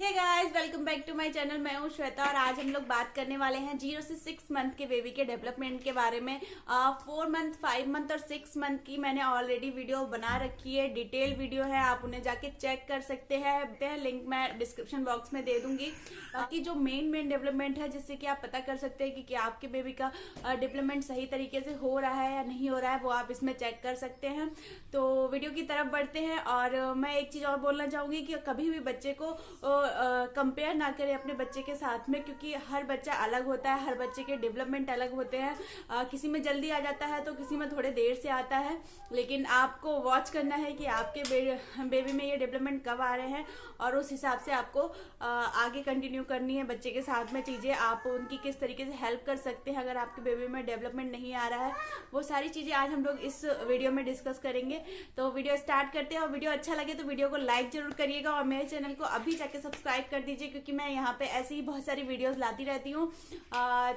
Hey guys, welcome back to my channel. मैं हूं श्वेता और आज हम लोग बात करने वाले हैं 0 से 6 मंथ के बेबी के डेवलपमेंट के बारे में। 4 मंथ, 5 मंथ और 6 मंथ की मैंने ऑलरेडी वीडियो बना रखी है, डिटेल वीडियो है, आप उन्हें जाके चेक कर सकते हैं। लिंक मैं डिस्क्रिप्शन बॉक्स में दे दूंगी। बाकी जो मेन डेवलपमेंट है जिससे कि आप पता कर सकते हैं कि आपके बेबी का डेवलपमेंट सही तरीके से हो रहा है या नहीं हो रहा है, वो आप इसमें चेक कर सकते हैं। तो वीडियो की तरफ बढ़ते हैं। और मैं एक चीज और बोलना चाहूंगी कि कभी भी बच्चे को कंपेयर ना करें अपने बच्चे के साथ में, क्योंकि हर बच्चा अलग होता है, हर बच्चे के डेवलपमेंट अलग होते हैं। किसी में जल्दी आ जाता है तो किसी में थोड़े देर से आता है, लेकिन आपको वॉच करना है कि आपके बेबी में ये डेवलपमेंट कब आ रहे हैं और उस हिसाब से आपको आगे कंटिन्यू करनी है बच्चे के साथ में चीज़ें। आप उनकी किस तरीके से हेल्प कर सकते हैं अगर आपके बेबी में डेवलपमेंट नहीं आ रहा है, वो सारी चीज़ें आज हम लोग इस वीडियो में डिस्कस करेंगे। तो वीडियो स्टार्ट करते हैं। और वीडियो अच्छा लगे तो वीडियो को लाइक जरूर करिएगा और मेरे चैनल को अभी जाके सब्सक्राइब कर दीजिए, क्योंकि मैं यहाँ पे ऐसी ही बहुत सारी वीडियोस लाती रहती हूँ।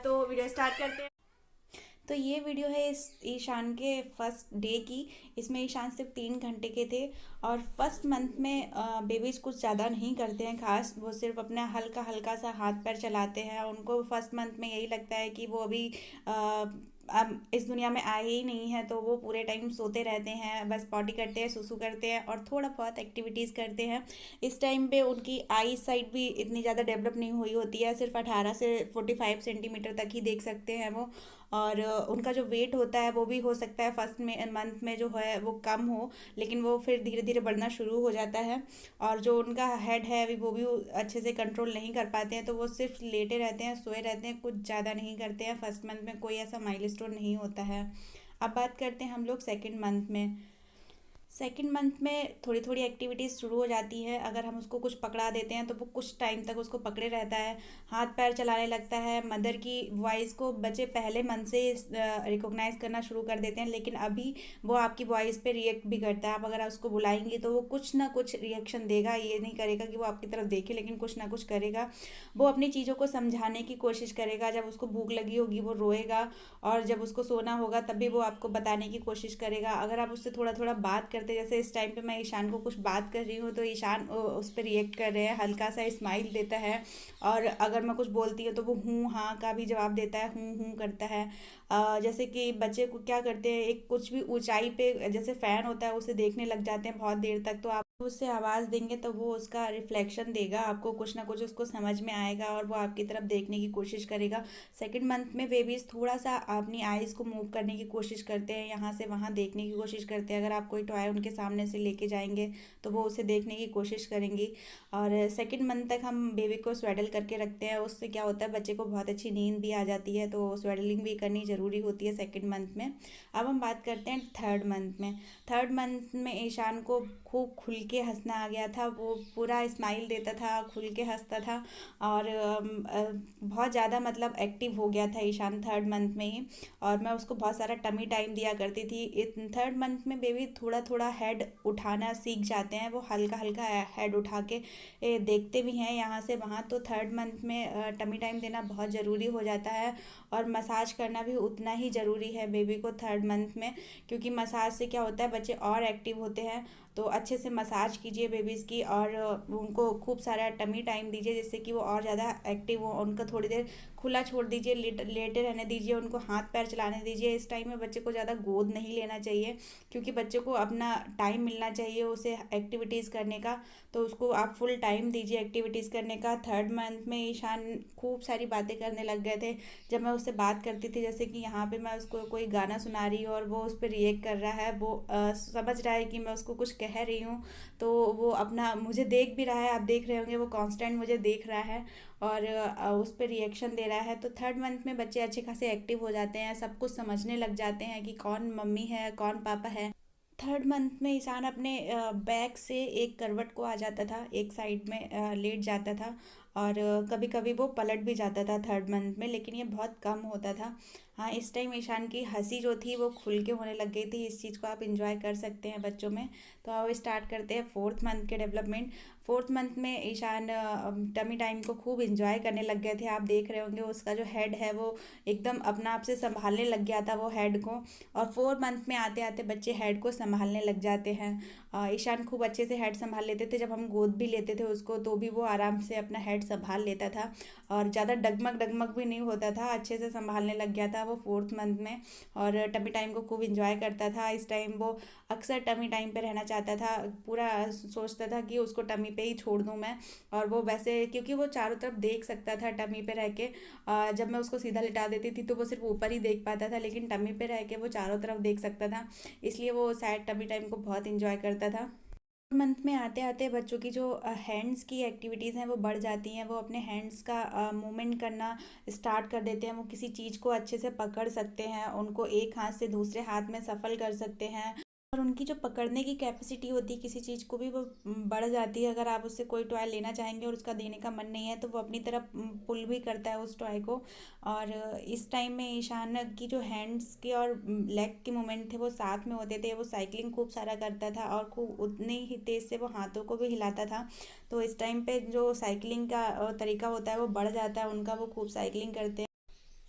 तो वीडियो स्टार्ट करते हैं। तो ये वीडियो है इस ईशान के फर्स्ट डे की। इसमें ईशान सिर्फ 3 घंटे के थे और फर्स्ट मंथ में बेबीज़ कुछ ज़्यादा नहीं करते हैं खास, वो सिर्फ अपना हल्का हल्का सा हाथ पैर चलाते हैं। उनको फर्स्ट मंथ में यही लगता है कि वो अभी अब इस दुनिया में आए ही नहीं है, तो वो पूरे टाइम सोते रहते हैं, बस पॉटी करते हैं, सुसु करते हैं और थोड़ा बहुत एक्टिविटीज़ करते हैं। इस टाइम पे उनकी आई साइड भी इतनी ज़्यादा डेवलप नहीं हुई होती है, सिर्फ 18 से 45 सेंटीमीटर तक ही देख सकते हैं वो। और उनका जो वेट होता है वो भी हो सकता है फर्स्ट में मंथ में जो है वो कम हो, लेकिन वो फिर धीरे धीरे बढ़ना शुरू हो जाता है। और जो उनका हेड है अभी वो भी अच्छे से कंट्रोल नहीं कर पाते हैं, तो वो सिर्फ लेटे रहते हैं, सोए रहते हैं, कुछ ज़्यादा नहीं करते हैं। फर्स्ट मंथ में कोई ऐसा माइलस्टोन नहीं होता है। अब बात करते हैं हम लोग सेकेंड मंथ में। सेकेंड मंथ में थोड़ी थोड़ी एक्टिविटीज़ शुरू हो जाती है। अगर हम उसको कुछ पकड़ा देते हैं तो वो कुछ टाइम तक उसको पकड़े रहता है, हाथ पैर चलाने लगता है। मदर की वॉइस को बच्चे पहले मंथ से रिकॉग्नाइज करना शुरू कर देते हैं, लेकिन अभी वो आपकी वॉइस पे रिएक्ट भी करता है। आप अगर उसको बुलाएंगे तो वो कुछ ना कुछ रिएक्शन देगा, ये नहीं करेगा कि वो आपकी तरफ देखे, लेकिन कुछ ना कुछ करेगा। वो अपनी चीज़ों को समझाने की कोशिश करेगा। जब उसको भूख लगी होगी वो रोएगा, और जब उसको सोना होगा तब भी वो आपको बताने की कोशिश करेगा। अगर आप उससे थोड़ा थोड़ा बात करते, जैसे इस टाइम पे मैं ईशान को कुछ बात कर रही हूँ तो ईशान उस पर रिएक्ट कर रहे हैं, हल्का सा स्माइल देता है। और अगर मैं कुछ बोलती हूँ तो वो हूँ हाँ का भी जवाब देता है, हूँ करता है। जैसे कि बच्चे को क्या करते हैं, एक कुछ भी ऊंचाई पे जैसे फ़ैन होता है उसे देखने लग जाते हैं बहुत देर तक। तो आप उससे आवाज़ देंगे तो वो उसका रिफ्लेक्शन देगा आपको, कुछ ना कुछ उसको समझ में आएगा और वो आपकी तरफ देखने की कोशिश करेगा। सेकंड मंथ में बेबीज़ थोड़ा सा अपनी आइज़ को मूव करने की कोशिश करते हैं, यहाँ से वहाँ देखने की कोशिश करते हैं। अगर आप कोई टॉय उनके सामने से लेके जाएंगे तो वो उसे देखने की कोशिश करेंगी। और सेकंड मंथ तक हम बेबी को स्वेडल करके रखते हैं। उससे क्या होता है, बच्चे को बहुत अच्छी नींद भी आ जाती है, तो स्वेडलिंग भी करनी ज़रूरी होती है सेकंड मंथ में। अब हम बात करते हैं थर्ड मंथ में। थर्ड मंथ में ईशान को खूब खुल के हंसना आ गया था, वो पूरा स्माइल देता था, खुल के हंसता था और बहुत ज़्यादा मतलब एक्टिव हो गया था ईशान थर्ड मंथ में ही। और मैं उसको बहुत सारा टमी टाइम दिया करती थी। थर्ड मंथ में बेबी थोड़ा थोड़ा हेड उठाना सीख जाते हैं, वो हल्का हल्का हेड उठा के देखते भी हैं यहाँ से वहाँ। तो थर्ड मंथ में टमी टाइम देना बहुत ज़रूरी हो जाता है और मसाज करना भी उतना ही ज़रूरी है बेबी को थर्ड मंथ में, क्योंकि मसाज से क्या होता है बच्चे और एक्टिव होते हैं। तो अच्छे से मसाज कीजिए बेबीज़ की और उनको खूब सारा टमी टाइम दीजिए जिससे कि वो और ज़्यादा एक्टिव हो। उनका थोड़ी देर खुला छोड़ दीजिए, लेटे रहने दीजिए, उनको हाथ पैर चलाने दीजिए। इस टाइम में बच्चे को ज़्यादा गोद नहीं लेना चाहिए, क्योंकि बच्चे को अपना टाइम मिलना चाहिए उसे एक्टिविटीज़ करने का। तो उसको आप फुल टाइम दीजिए एक्टिविटीज़ करने का। थर्ड मंथ में ईशान खूब सारी बातें करने लग गए थे। जब मैं उससे बात करती थी, जैसे कि यहाँ पे मैं उसको कोई गाना सुना रही हूँ और वो उस पर रिएक्ट कर रहा है, वो समझ रहा है कि मैं उसको कुछ कह रही हूँ, तो वो अपना मुझे देख भी रहा है। आप देख रहे होंगे वो कांस्टेंट मुझे देख रहा है और उस पर रिएक्शन दे रहा है। तो थर्ड मंथ में बच्चे अच्छे खासे एक्टिव हो जाते हैं, सब कुछ समझने लग जाते हैं कि कौन मम्मी है कौन पापा है। थर्ड मंथ में ईशान अपने बैक से एक करवट को आ जाता था, एक साइड में लेट जाता था और कभी कभी वो पलट भी जाता था 3rd मंथ में, लेकिन ये बहुत कम होता था। हाँ, इस टाइम ईशान की हंसी जो थी वो खुल के होने लग गई थी। इस चीज़ को आप इंजॉय कर सकते हैं बच्चों में। तो अब स्टार्ट करते हैं 4th मंथ के डेवलपमेंट। 4th मंथ में ईशान टमी टाइम को खूब इंजॉय करने लग गए थे। आप देख रहे होंगे उसका जो हेड है वो एकदम अपना आप से संभालने लग गया था वो हेड को। और 4 मंथ में आते आते बच्चे हेड को संभालने लग जाते हैं। ईशान खूब अच्छे से हेड संभाल लेते थे। जब हम गोद भी लेते थे उसको तो भी वो आराम से अपना हेड संभाल लेता था, और ज़्यादा डगमग डगमग भी नहीं होता था, अच्छे से संभालने लग गया था वो 4th मंथ में। और टमी टाइम को खूब इंजॉय करता था। इस टाइम वो अक्सर टमी टाइम पे रहना चाहता था, पूरा सोचता था कि उसको टमी पे ही छोड़ दूँ मैं। और वो वैसे क्योंकि वो चारों तरफ देख सकता था टमी पे रह के, जब मैं उसको सीधा लिटा देती थी तो वो सिर्फ ऊपर ही देख पाता था, लेकिन टमी पे रह के वो चारों तरफ देख सकता था। इसलिए वो शायद टमी टाइम को बहुत इंजॉय करता था। मंथ में आते आते बच्चों की जो हैंड्स की एक्टिविटीज़ हैं वो बढ़ जाती हैं। वो अपने हैंड्स का मूवमेंट करना स्टार्ट कर देते हैं। वो किसी चीज़ को अच्छे से पकड़ सकते हैं, उनको एक हाथ से दूसरे हाथ में सफल कर सकते हैं। और उनकी जो पकड़ने की कैपेसिटी होती है किसी चीज़ को भी, वो बढ़ जाती है। अगर आप उससे कोई टॉय लेना चाहेंगे और उसका देने का मन नहीं है तो वो अपनी तरफ पुल भी करता है उस टॉय को। और इस टाइम में ईशान की जो हैंड्स के और लेग के मूवमेंट थे वो साथ में होते थे। वो साइकिलिंग खूब सारा करता था और खूब उतनी ही तेज़ से वो हाथों को भी हिलाता था। तो इस टाइम पे जो साइकिलिंग का तरीका होता है वो बढ़ जाता है उनका। वो खूब साइकिलिंग करते हैं।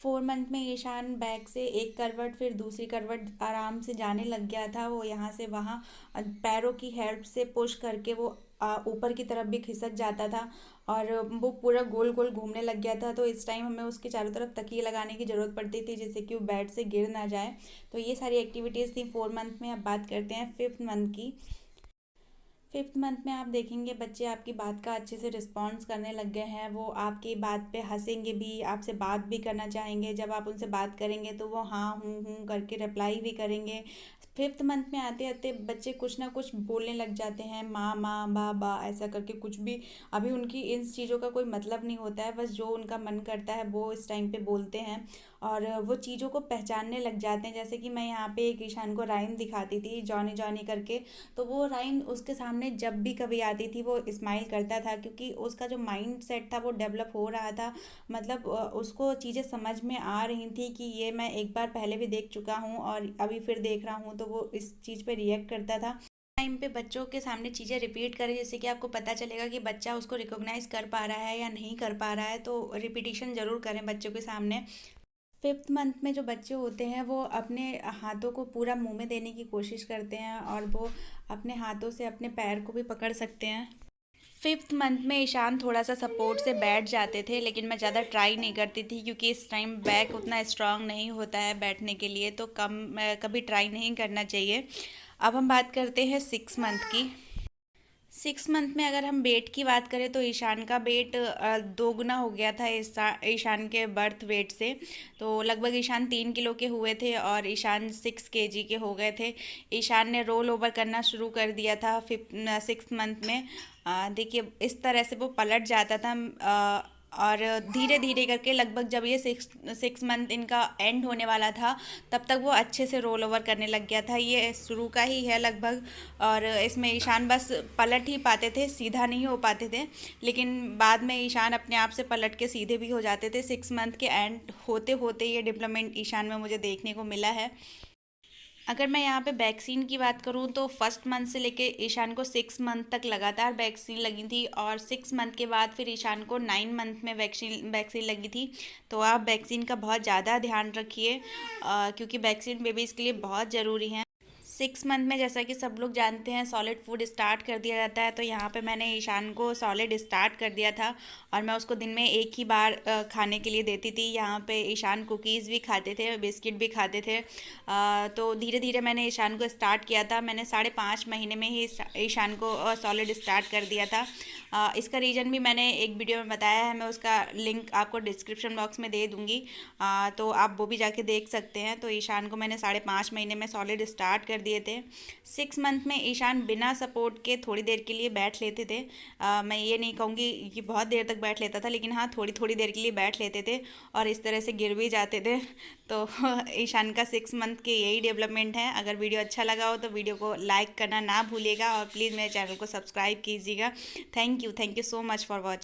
4 मंथ में ईशान बैग से एक करवट फिर दूसरी करवट आराम से जाने लग गया था। वो यहाँ से वहाँ पैरों की हेल्प से पुश करके वो ऊपर की तरफ भी खिसक जाता था, और वो पूरा गोल गोल घूमने लग गया था। तो इस टाइम हमें उसके चारों तरफ तकिए लगाने की ज़रूरत पड़ती थी जिससे कि वो बेड से गिर ना जाए। तो ये सारी एक्टिविटीज़ थी 4 मंथ में। अब बात करते हैं 5th मंथ की। 5th मंथ में आप देखेंगे बच्चे आपकी बात का अच्छे से रिस्पॉन्स करने लग गए हैं। वो आपकी बात पे हंसेंगे भी, आपसे बात भी करना चाहेंगे। जब आप उनसे बात करेंगे तो वो हाँ हूँ करके रिप्लाई भी करेंगे। 5th मंथ में आते आते बच्चे कुछ ना कुछ बोलने लग जाते हैं, माँ माँ बा बा ऐसा करके कुछ भी। अभी उनकी इन चीज़ों का कोई मतलब नहीं होता है, बस जो उनका मन करता है वो इस टाइम पे बोलते हैं। और वो चीज़ों को पहचानने लग जाते हैं। जैसे कि मैं यहाँ पे एक ईशान को राइम दिखाती थी, जॉनी जॉनी करके। तो वो राइम उसके सामने जब भी कभी आती थी वो स्माइल करता था, क्योंकि उसका जो माइंड सेट था वो डेवलप हो रहा था। मतलब उसको चीज़ें समझ में आ रही थी कि ये मैं एक बार पहले भी देख चुका हूँ और अभी फिर देख रहा हूँ। तो वो इस चीज़ पे रिएक्ट करता था। टाइम पे बच्चों के सामने चीज़ें रिपीट करें जिससे कि आपको पता चलेगा कि बच्चा उसको रिकॉग्नाइज कर पा रहा है या नहीं कर पा रहा है। तो रिपीटिशन ज़रूर करें बच्चों के सामने। 5th मंथ में जो बच्चे होते हैं वो अपने हाथों को पूरा मुंह में देने की कोशिश करते हैं, और वो अपने हाथों से अपने पैर को भी पकड़ सकते हैं। 5th मंथ में ईशान थोड़ा सा सपोर्ट से बैठ जाते थे, लेकिन मैं ज़्यादा ट्राई नहीं करती थी क्योंकि इस टाइम बैक उतना स्ट्रांग नहीं होता है बैठने के लिए, तो कभी ट्राई नहीं करना चाहिए। अब हम बात करते हैं 6 मंथ की। 6 मंथ में अगर हम वेट की बात करें तो ईशान का वेट 2 गुना हो गया था ईशान के बर्थ वेट से। तो लगभग ईशान 3 किलो के हुए थे और ईशान 6 kg के हो गए थे। ईशान ने रोल ओवर करना शुरू कर दिया था 6 मंथ में। देखिए इस तरह से वो पलट जाता था। और धीरे धीरे करके लगभग जब ये 6 मंथ इनका एंड होने वाला था तब तक वो अच्छे से रोल ओवर करने लग गया था। ये शुरू का ही है लगभग। और इसमें ईशान बस पलट ही पाते थे, सीधा नहीं हो पाते थे, लेकिन बाद में ईशान अपने आप से पलट के सीधे भी हो जाते थे। 6 मंथ के एंड होते होते ये डेवलपमेंट ईशान में मुझे देखने को मिला है। अगर मैं यहाँ पे वैक्सीन की बात करूँ तो 1st मंथ से लेके ईशान को 6 मंथ तक लगातार वैक्सीन लगी थी, और 6 मंथ के बाद फिर ईशान को 9 मंथ में वैक्सीन लगी थी। तो आप वैक्सीन का बहुत ज़्यादा ध्यान रखिए, क्योंकि वैक्सीन बेबीज़ के लिए बहुत ज़रूरी है। 6 मंथ में जैसा कि सब लोग जानते हैं सॉलिड फूड स्टार्ट कर दिया जाता है। तो यहाँ पे मैंने ईशान को सॉलिड स्टार्ट कर दिया था, और मैं उसको दिन में एक ही बार खाने के लिए देती थी। यहाँ पे ईशान कुकीज़ भी खाते थे, बिस्किट भी खाते थे। तो धीरे धीरे मैंने ईशान को स्टार्ट किया था। मैंने 5.5 महीने में ही ईशान को सॉलिड स्टार्ट कर दिया था। इसका रीज़न भी मैंने एक वीडियो में बताया है, मैं उसका लिंक आपको डिस्क्रिप्शन बॉक्स में दे दूँगी, तो आप वो भी जाके देख सकते हैं। तो ईशान को मैंने 5.5 महीने में सॉलिड स्टार्ट कर दिए थे। 6 मंथ में ईशान बिना सपोर्ट के थोड़ी देर के लिए बैठ लेते थे। मैं ये नहीं कहूँगी कि बहुत देर तक बैठ लेता था, लेकिन हाँ थोड़ी थोड़ी देर के लिए बैठ लेते थे और इस तरह से गिर भी जाते थे। तो ईशान का 6 मंथ के यही डेवलपमेंट है। अगर वीडियो अच्छा लगा हो तो वीडियो को लाइक करना ना भूलिएगा, और प्लीज़ मेरे चैनल को सब्सक्राइब कीजिएगा। Thank you so much for watching.